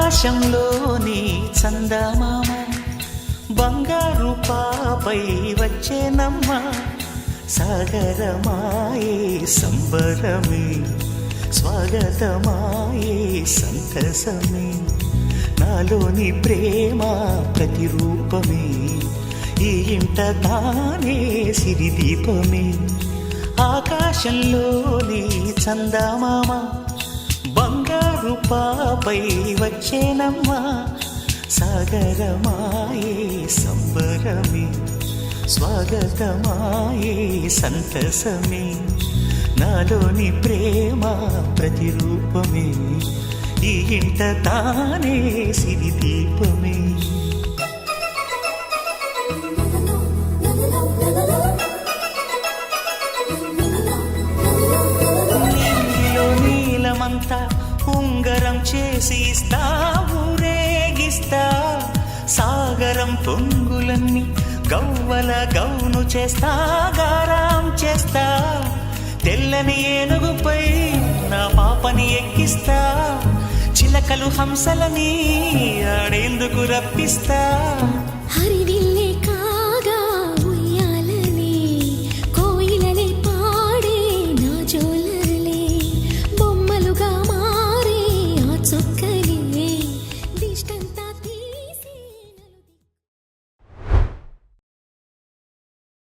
ఆకాశంలోని చందమామ బంగారు పాపై వచ్చేనమ్మ సాగరమాయే సంబరమే స్వాగతమాయే సంతసమే నాలోని ప్రేమ ప్రతిరూపమే ఈ ఇంట తానే సిరిదీపమే ఆకాశంలోని చందమామ బంగారు పాపై వచ్చేనమ్మా సాగరమాయే సంబరమే స్వాగతమాయే సంతసమే నాలోని ప్రేమ ప్రతిరూపమే ఈ ఇంట తానే సిరిదీపమే నీలమంతా ఉంగరం చేసి ఇస్తా ఊరేగిస్తా సాగరం పొంగులన్నీ గవ్వల గౌను చేస్తా గారాం చేస్తా తెల్లని ఏనుగుపై నా పాపని ఎక్కిస్తా చిలకలు హంసలని ఆడేందుకు రప్పిస్తా